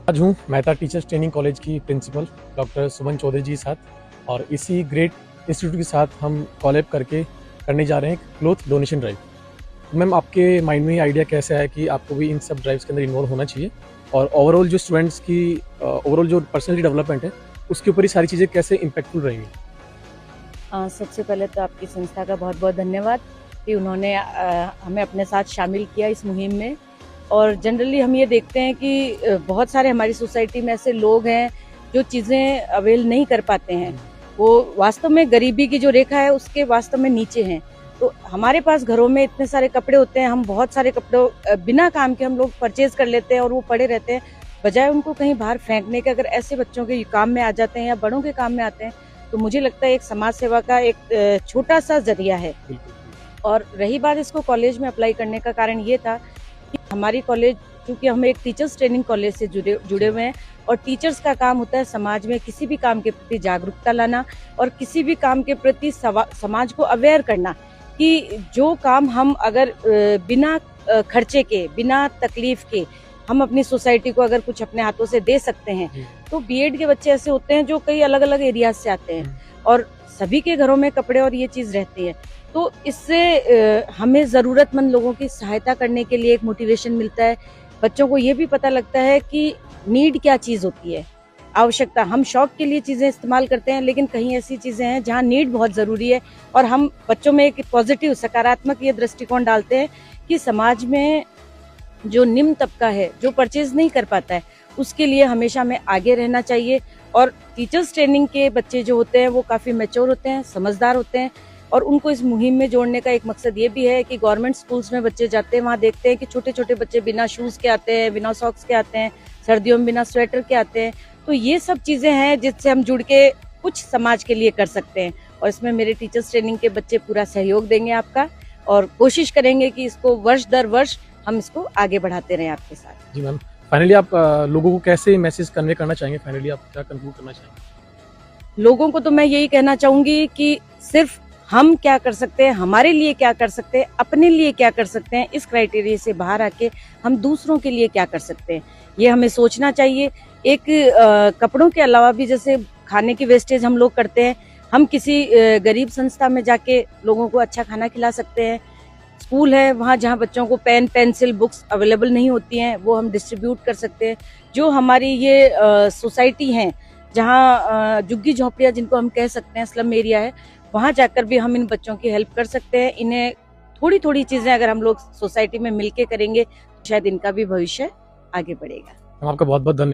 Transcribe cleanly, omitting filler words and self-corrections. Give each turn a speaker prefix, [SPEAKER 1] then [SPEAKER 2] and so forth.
[SPEAKER 1] आज हूँ Mehta teachers training college की प्रिंसिपल डॉक्टर सुमन चौधरी जी साथ, और इसी ग्रेट इंस्टीट्यूट के साथ हम कोलैब करके करने जा रहे हैं क्लोथ डोनेशन ड्राइव। मैम, आपके माइंड में ये आइडिया कैसे आया कि आपको भी इन सब ड्राइव्स के अंदर इन्वॉल्व होना चाहिए, और ओवरऑल जो स्टूडेंट्स की ओवरऑल जो पर्सनली डेवलपमेंट है उसके ऊपर ये सारी चीज़ें कैसे इम्पैक्टफुल रहेंगी?
[SPEAKER 2] सबसे पहले तो आपकी संस्था का बहुत बहुत धन्यवाद कि उन्होंने हमें अपने साथ शामिल किया इस मुहिम में। और जनरली हम ये देखते हैं कि बहुत सारे हमारी सोसाइटी में ऐसे लोग हैं जो चीज़ें अवेल नहीं कर पाते हैं, वो वास्तव में गरीबी की जो रेखा है उसके वास्तव में नीचे हैं। तो हमारे पास घरों में इतने सारे कपड़े होते हैं, हम बहुत सारे कपड़े बिना काम के हम लोग परचेज कर लेते हैं और वो पड़े रहते हैं, बजाय उनको कहीं बाहर फेंकने के। अगर ऐसे बच्चों के काम में आ जाते हैं या बड़ों के काम में आते हैं तो मुझे लगता है एक समाज सेवा का एक छोटा सा जरिया है। और रही बात इसको कॉलेज में अप्लाई करने का, कारण ये था कि हमारी कॉलेज, क्योंकि हम एक टीचर्स ट्रेनिंग कॉलेज से जुड़े हुए हैं, और टीचर्स का काम होता है समाज में किसी भी काम के प्रति जागरूकता लाना और किसी भी काम के प्रति समाज को अवेयर करना कि जो काम हम अगर बिना खर्चे के, बिना तकलीफ के हम अपनी सोसाइटी को अगर कुछ अपने हाथों से दे सकते हैं। तो बीएड के बच्चे ऐसे होते हैं जो कई अलग अलग एरियाज से आते हैं और सभी के घरों में कपड़े और ये चीज रहती है। तो इससे हमें जरूरतमंद लोगों की सहायता करने के लिए एक मोटिवेशन मिलता है। बच्चों को ये भी पता लगता है कि नीड क्या चीज होती है, आवश्यकता। हम शौक के लिए चीजें इस्तेमाल करते हैं, लेकिन कहीं ऐसी चीजें हैं जहाँ नीड बहुत जरूरी है, और हम बच्चों में एक पॉजिटिव, सकारात्मक ये दृष्टिकोण डालते हैं कि समाज में जो निम्न तबका है, जो परचेज नहीं कर पाता है, उसके लिए हमेशा हमें आगे रहना चाहिए। और टीचर्स ट्रेनिंग के बच्चे जो होते हैं वो काफ़ी मैच्योर होते हैं, समझदार होते हैं, और उनको इस मुहिम में जोड़ने का एक मकसद ये भी है कि गवर्नमेंट स्कूल्स में बच्चे जाते हैं, वहाँ देखते हैं कि छोटे छोटे बच्चे बिना शूज़ के आते हैं, बिना सॉक्स के आते हैं, सर्दियों में बिना स्वेटर के आते हैं। तो ये सब चीज़ें हैं जिससे हम जुड़ के कुछ समाज के लिए कर सकते हैं, और इसमें मेरे टीचर्स ट्रेनिंग के बच्चे पूरा सहयोग देंगे आपका, और कोशिश करेंगे कि इसको वर्ष दर वर्ष हम इसको आगे बढ़ाते रहें आपके साथ।
[SPEAKER 1] जी मैम, फाइनली आप लोगों को कैसे मैसेज कन्वे करना चाहेंगे? फाइनली आप क्या कंक्लूड करना चाहेंगे?
[SPEAKER 2] लोगों को तो मैं यही कहना चाहूंगी कि सिर्फ हम क्या कर सकते हैं, हमारे लिए क्या कर सकते हैं, अपने लिए क्या कर सकते हैं, इस क्राइटेरिया से बाहर आके हम दूसरों के लिए क्या कर सकते हैं, ये हमें सोचना चाहिए। एक कपड़ों के अलावा भी जैसे खाने की वेस्टेज हम लोग करते हैं, हम किसी गरीब संस्था में जाके लोगों को अच्छा खाना खिला सकते हैं। स्कूल है वहाँ जहाँ बच्चों को पेन, पेंसिल, बुक्स अवेलेबल नहीं होती हैं, वो हम डिस्ट्रीब्यूट कर सकते हैं। जो हमारी ये सोसाइटी हैं जहाँ झुग्गी झोंपड़ियाँ जिनको हम कह सकते हैं, स्लम एरिया है, वहाँ जाकर भी हम इन बच्चों की हेल्प कर सकते हैं। इन्हें थोड़ी थोड़ी चीज़ें अगर हम लोग सोसाइटी में मिलके करेंगे तो शायद इनका भी भविष्य आगे बढ़ेगा।
[SPEAKER 1] आपका बहुत बहुत धन्यवाद।